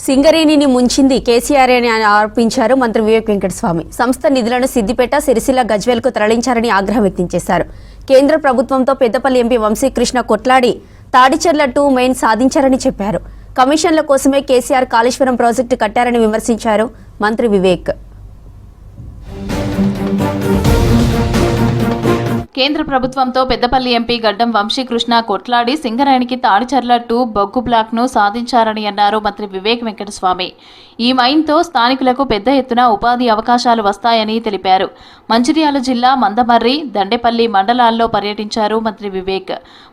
సింగరేణిని ముంచింది కేసీఆర్ అని ఆరోపించారు మంత్రి వివేక్ వెంకటస్వామి. సంస్థ నిధులను సిద్దిపేట, సిరిసిల్ల, గజ్వేల్కు తరలించారని ఆగ్రహం వ్యక్తం చేశారు. కేంద్ర ప్రభుత్వంతో పెద్దపల్లి ఎంపీ వంశీకృష్ణ కొట్లాడి తాడిచెర్ల 2 మెయిన్ సాధించారని చెప్పారు. కమిషన్ల కోసమే కేసీఆర్ కాళేశ్వరం ప్రాజెక్టు కట్టారని విమర్శించారు మంత్రి వివేక్. కేంద్ర ప్రభుత్వంతో పెద్దపల్లి ఎంపీ గడ్డం వంశీకృష్ణ కొట్లాడి సింగరేణికి తాడిచెర్ల 2 బొగ్గు బ్లాక్ను సాధించారని అన్నారు మంత్రి వివేక్ వెంకటస్వామి. ఈ మైన్తో స్థానికులకు పెద్ద ఎత్తున ఉపాధి అవకాశాలు వస్తాయని తెలిపారు. మంచిర్యాల జిల్లా మందమర్రి, దండేపల్లి మండలాల్లో పర్యటించారు మంత్రి వివేక్.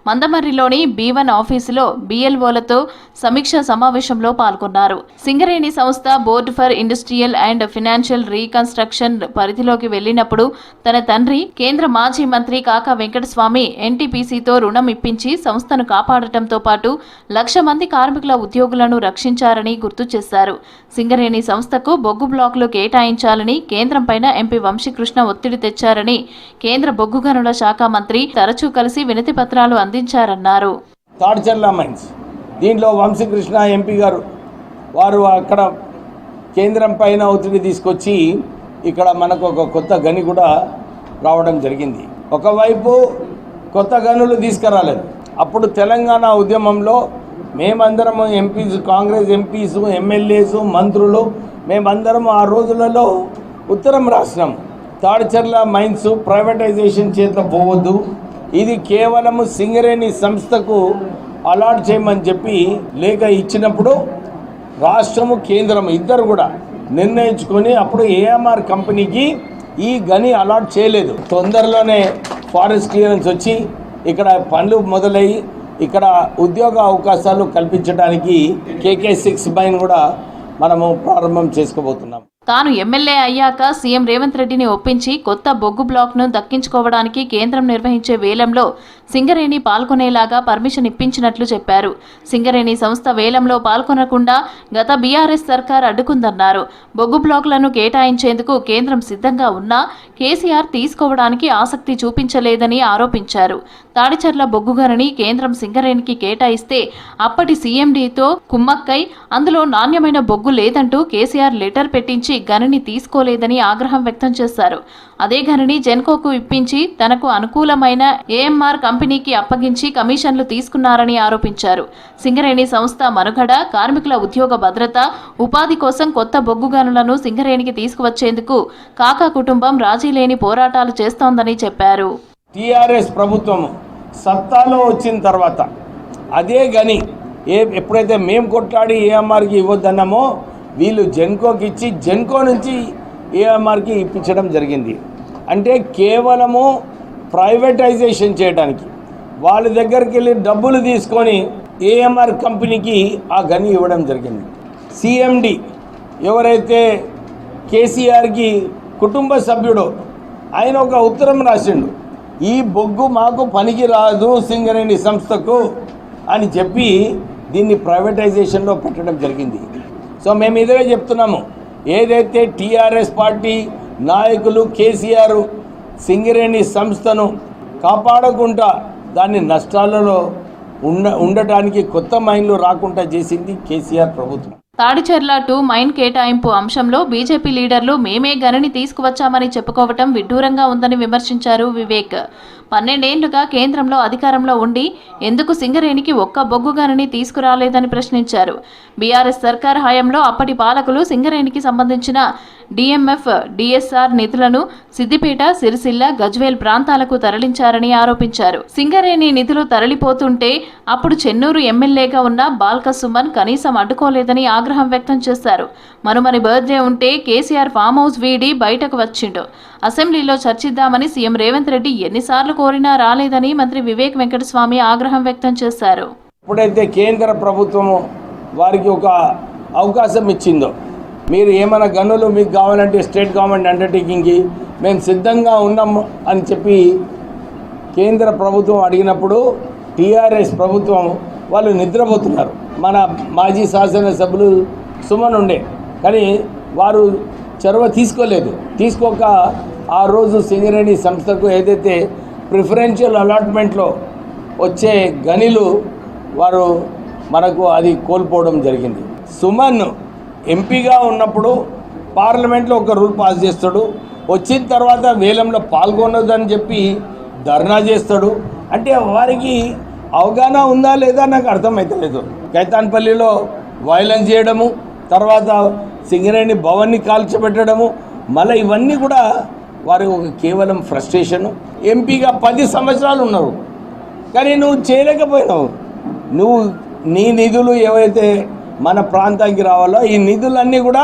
మందమర్రిలోని B1 ఆఫీసులో BLOలతో సమీక్ష సమావేశంలో పాల్గొన్నారు. సింగరేణి సంస్థ board for industrial and financial reconstruction పరిధిలోకి వెళ్లినప్పుడు తన తండ్రి కేంద్ర మాజీ మంత్రి కాకా వెంకటస్వామి NTPCతో రుణం ఇప్పించి సంస్థను కాపాడటంతో పాటు 1,00,000 మంది కార్మికుల ఉద్యోగులను రక్షించారని గుర్తు చేశారు. సింగరేణి సంస్థకు బొగ్గు బ్లాకులు కేటాయించాలని కేంద్రంపైన ఎంపీ వంశీకృష్ణ ఒత్తిడి తెచ్చారని కేంద్ర బొగ్గు గనుల శాఖ మంత్రి తరచూ కలిసి వినతి పత్రాలు అందించారన్నారు. తాడిచెర్ల మైన్స్ దీంట్లో వంశీకృష్ణ ఎంపీ గారు వారు అక్కడ కేంద్రం పైన ఒత్తిడి తీసుకొచ్చి ఇక్కడ మనకు ఒక కొత్త గని కూడా రావడం జరిగింది. ఒకవైపు కొత్త గనులు తీసుకురాలేదు. అప్పుడు తెలంగాణ ఉద్యమంలో మేమందరం ఎంపీస్, కాంగ్రెస్ ఎంపీస్, ఎమ్మెల్యేస్, మంత్రులు మేమందరం ఆ రోజులలో ఉత్తరం రాసినాం. తాడిచెర్ల మైన్స్ ప్రైవేటైజేషన్ చేత పోవద్దు, ఇది కేవలం సింగరేణి సంస్థకు అలాట్ చేయమని చెప్పి లేఖ ఇచ్చినప్పుడు రాష్ట్రము, కేంద్రము ఇద్దరు కూడా నిర్ణయించుకొని అప్పుడు AMR కంపెనీకి ఈ గని అలాట్ చేయలేదు. తొందరలోనే ఫారెస్ట్ క్లియరెన్స్ వచ్చి ఇక్కడ పనులు మొదలయ్యి ఇక్కడ ఉద్యోగ అవకాశాలు కల్పించడానికి KK6 మైన్ కూడా మనము ప్రారంభం చేసుకోబోతున్నాం. తాను ఎమ్మెల్యే అయ్యాక సీఎం రేవంత్ రెడ్డిని ఒప్పించి కొత్త బొగ్గు బ్లాక్ను దక్కించుకోవడానికి కేంద్రం నిర్వహించే వేలంలో సింగరేణి పాల్గొనేలాగా పర్మిషన్ ఇప్పించినట్లు చెప్పారు. సింగరేణి సంస్థ వేలంలో పాల్గొనకుండా గత బీఆర్ఎస్ సర్కార్ అడ్డుకుందన్నారు. బొగ్గు బ్లాకులను కేటాయించేందుకు కేంద్రం సిద్ధంగా ఉన్నా కేసీఆర్ తీసుకోవడానికి ఆసక్తి చూపించలేదని ఆరోపించారు. తాడిచెర్ల బొగ్గు గనిని కేంద్రం సింగరేణికి కేటాయిస్తే అప్పటి CMDతో కుమ్మక్కై అందులో నాణ్యమైన బొగ్గు లేదంటూ కేసీఆర్ లెటర్ పెట్టించి గనిని తీసుకోలేదని ఆగ్రహం వ్యక్తం చేశారు. అదే గనిని జెన్కోకు ఇప్పించి తనకు అనుకూలమైన AMR కంపెనీకి అప్పగించి కమిషన్లు తీసుకున్నారని ఆరోపించారు. సింగరేణి సంస్థ మనుగడ, కార్మికుల ఉద్యోగ భద్రత, ఉపాధి కోసం కొత్త బొగ్గు గనులను సింగరేణికి తీసుకువచ్చేందుకు కాకా కుటుంబం రాజీలేని పోరాటాలు చేస్తోందని చెప్పారు. TRS ప్రభుత్వం సత్తాలో వచ్చిన తర్వాత అదే గని ఎప్పుడైతే మేము కొట్లాడి AMRకి ఇవ్వద్దన్నామో వీళ్ళు జెన్కోకి ఇచ్చి జెన్కో నుంచి AMRకి ఇప్పించడం జరిగింది. అంటే కేవలము ప్రైవేటైజేషన్ చేయడానికి వాళ్ళ దగ్గరికి వెళ్ళి డబ్బులు తీసుకొని AMR కంపెనీకి ఆ గని ఇవ్వడం జరిగింది. CMD ఎవరైతే కేసీఆర్కి కుటుంబ సభ్యుడో ఆయన ఒక ఉత్తరం రాసిండు, ఈ బొగ్గు మాకు పనికి రాదు సింగరేణి సంస్థకు అని చెప్పి దీన్ని ప్రైవేటైజేషన్లో పెట్టడం జరిగింది. సో మేము ఇదే చెప్తున్నాము, ఏదైతే TRS పార్టీ నాయకులు కేసీఆర్ సింగరేణి సంస్థను కాపాడకుండా దాన్ని నష్టాలలో ఉండటానికి కొత్త మైన్లు రాకుండా చేసింది కేసీఆర్ ప్రభుత్వం. తాడిచెర్ల 2 మైన్ కేటాయింపు అంశంలో బీజేపీ లీడర్లు మేమే గనిని తీసుకువచ్చామని చెప్పుకోవటం విడ్డూరంగా ఉందని విమర్శించారు వివేక్. 12 ఏళ్లుగా కేంద్రంలో అధికారంలో ఉండి ఎందుకు సింగరేణికి ఒక్క బొగ్గు గనిని తీసుకురాలేదని ప్రశ్నించారు. బీఆర్ఎస్ సర్కార్ హయాంలో అప్పటి పాలకులు సింగరేణికి సంబంధించిన DMF, DSR నిధులను సిద్దిపేట, సిరిసిల్ల, గజ్వేల్ ప్రాంతాలకు తరలించారని ఆరోపించారు. సింగరేణి నిధులు తరలిపోతుంటే అప్పుడు చెన్నూరు ఎమ్మెల్యేగా ఉన్న బాల్క సుమన్ కనీసం అడ్డుకోలేదని ఆగ్రహం వ్యక్తం చేశారు. మనుమని బర్త్డే ఉంటే కేసీఆర్ ఫామ్ హౌస్ వీడి బయటకు వచ్చిండు. అసెంబ్లీలో చర్చిద్దామని సీఎం రేవంత్ రెడ్డి ఎన్నిసార్లు కోరినా రాలేదని మంత్రి వివేక్ వెంకటస్వామి ఆగ్రహం వ్యక్తం చేశారు. ఎప్పుడైతే కేంద్ర ప్రభుత్వము వారికి ఒక అవకాశం ఇచ్చిందో, మీరు ఏమైనా గనులు మీకు కావాలంటే స్టేట్ గవర్నమెంట్ అండర్టేకింగ్కి మేము సిద్ధంగా ఉన్నాము అని చెప్పి కేంద్ర ప్రభుత్వం అడిగినప్పుడు TRS ప్రభుత్వం వాళ్ళు నిద్రపోతున్నారు. మన మాజీ శాసనసభ్యులు సుమన్ ఉండే, కానీ వారు చొరవ తీసుకోక ఆ రోజు సింగరేణి సంస్థకు ఏదైతే ప్రిఫరెన్షియల్ అలాట్మెంట్లో వచ్చే గనిలు వారు మనకు అది కోల్పోవడం జరిగింది. సుమన్ ఎంపీగా ఉన్నప్పుడు పార్లమెంట్లో ఒక రూల్ పాస్ చేస్తాడు, వచ్చిన తర్వాత వేలంలో పాల్గొనొద్దని చెప్పి ధర్నా చేస్తాడు. అంటే వారికి అవగాహన ఉందా లేదా నాకు అర్థమవుతలేదు. కైతాన్పల్లిలో వైలెన్స్ చేయడము, తర్వాత సింగరేణి భవన్ని కాల్చిపెట్టడము, మళ్ళీ ఇవన్నీ కూడా వారి కేవలం ఫ్రస్ట్రేషను. ఎంపీగా 10 సంవత్సరాలు ఉన్నారు, కానీ నువ్వు చేయలేకపోయినావు. నువ్వు నీ నిధులు ఏవైతే మన ప్రాంతానికి రావాలో ఈ నిధులన్నీ కూడా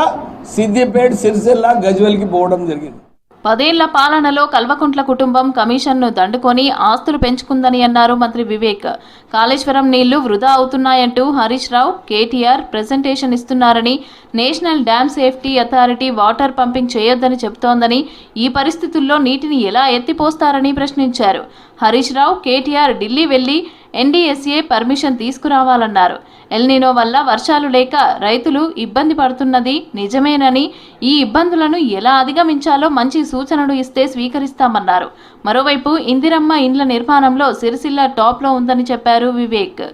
సిద్దిపేట, సిరిసిల్ల, గజ్వేల్కి పోవడం జరిగింది. 10 ఏళ్ల పాలనలో కల్వకుంట్ల కుటుంబం కమిషన్ను దండుకొని ఆస్తులు పెంచుకుందని అన్నారు మంత్రి వివేక్. కాళేశ్వరం నీళ్లు వృధా అవుతున్నాయంటూ హరీష్ రావు, కేటీఆర్ ప్రెజెంటేషన్ ఇస్తున్నారని, national dam safety authority water pumping చేయొద్దని చెబుతోందని, ఈ పరిస్థితుల్లో నీటిని ఎలా ఎత్తిపోస్తారని ప్రశ్నించారు. హరీష్ రావు, కేటీఆర్ ఢిల్లీ వెళ్లి NDSA పర్మిషన్ తీసుకురావాలన్నారు. ఎల్నినో వల్ల వర్షాలు లేక రైతులు ఇబ్బంది పడుతున్నది నిజమేనని, ఈ ఇబ్బందులను ఎలా అధిగమించాలో మంచి సూచనలు ఇస్తే స్వీకరిస్తామన్నారు. మరోవైపు ఇందిరమ్మ ఇండ్ల నిర్మాణంలో సిరిసిల్ల టాప్లో ఉందని చెప్పారు వివేక్.